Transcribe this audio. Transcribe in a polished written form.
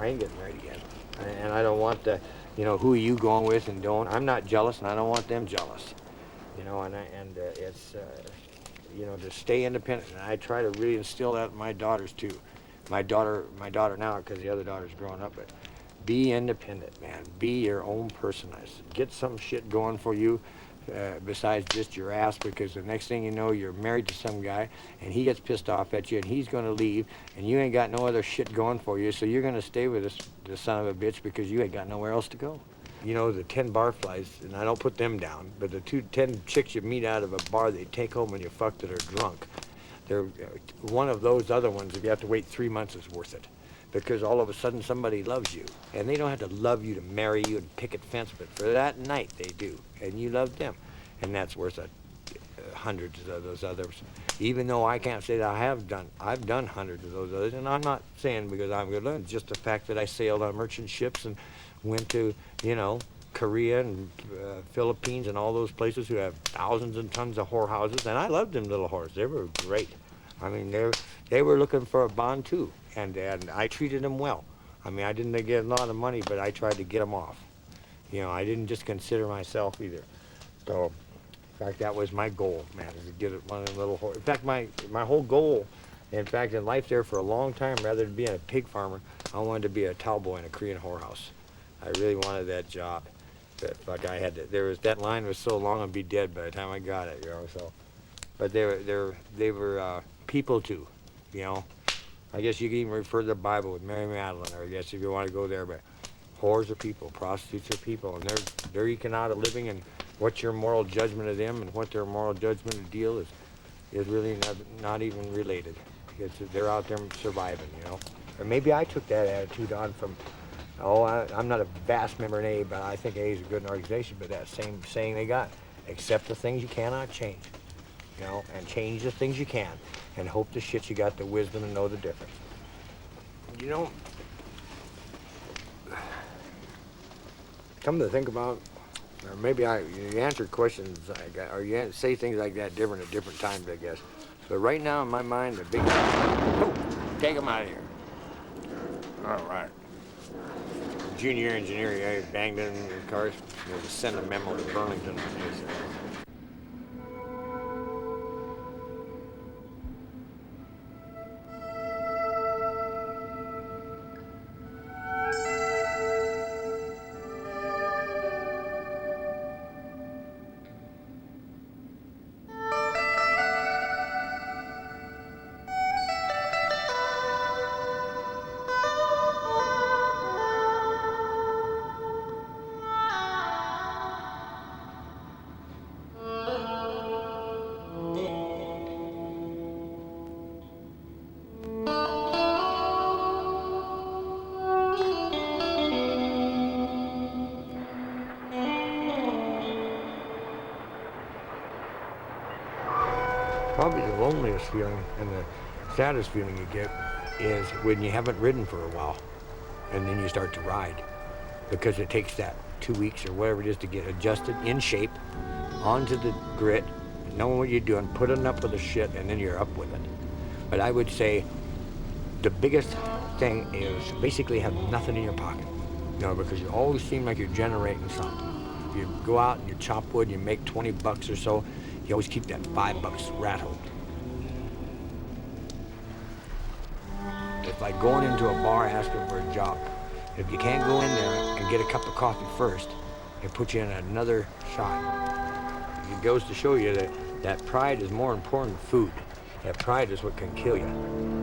I ain't getting married again. And I don't want the, who are you going with and don't. I'm not jealous, and I don't want them jealous. It's, to stay independent. And I try to really instill that in my daughters too. My daughter now, because the other daughter's growing up, but be independent, man. Be your own person. Get some shit going for you besides just your ass, because the next thing you know, you're married to some guy, and he gets pissed off at you, and he's going to leave, and you ain't got no other shit going for you, so you're going to stay with this son of a bitch because you ain't got nowhere else to go. The 10 barflies, and I don't put them down, but the 10 chicks you meet out of a bar that you take home and you fuck that are drunk, they're one of those other ones, if you have to wait 3 months, is worth it. Because all of a sudden somebody loves you. And they don't have to love you to marry you and picket fence, but for that night they do. And you love them. And that's worth hundreds of those others. Even though I can't say that I've done hundreds of those others. And I'm not saying because I'm good looking, just the fact that I sailed on merchant ships and went to, Korea and Philippines and all those places who have thousands and tons of whorehouses. And I loved them little whores. They were great. I mean, they were looking for a bond too. And I treated them well. I mean, I didn't get a lot of money, but I tried to get them off. I didn't just consider myself either. So, in fact, that was my goal, man, is to get one of them little horses. In fact, my whole goal, in fact, in life there for a long time, rather than being a pig farmer, I wanted to be a towboy in a Korean whorehouse. I really wanted that job. But fuck, I had to. That line was so long, I'd be dead by the time I got it, So, but they were people too, I guess you can even refer to the Bible with Mary Magdalene, or I guess if you want to go there, but whores are people, prostitutes are people, and they're eking out a living, and what's your moral judgment of them and what their moral judgment of the deal is really not even related. Because they're out there surviving, Or maybe I took that attitude on from, I'm not a vast member in AA, but I think AA is a good organization, but that same saying they got, accept the things you cannot change, and change the things you can. And hope the shit you got the wisdom and know the difference. Come to think about, or maybe you answer questions, or you say things like that different at different times, I guess. But right now, in my mind, the big... Oh, take them out of here. All right. Junior engineer, I banged in your cars. We'll just send a memo to Burlington. Probably the loneliest feeling and the saddest feeling you get is when you haven't ridden for a while and then you start to ride, because it takes that 2 weeks or whatever it is to get adjusted in shape onto the grit, knowing what you're doing, putting up with the shit, and then you're up with it. But I would say the biggest thing is basically have nothing in your pocket, because you always seem like you're generating something. If you go out and you chop wood, you make 20 bucks or so, you always keep that $5 rattled. It's like going into a bar asking for a job. If you can't go in there and get a cup of coffee first, it puts you in another shot. It goes to show you that pride is more important than food. That pride is what can kill you.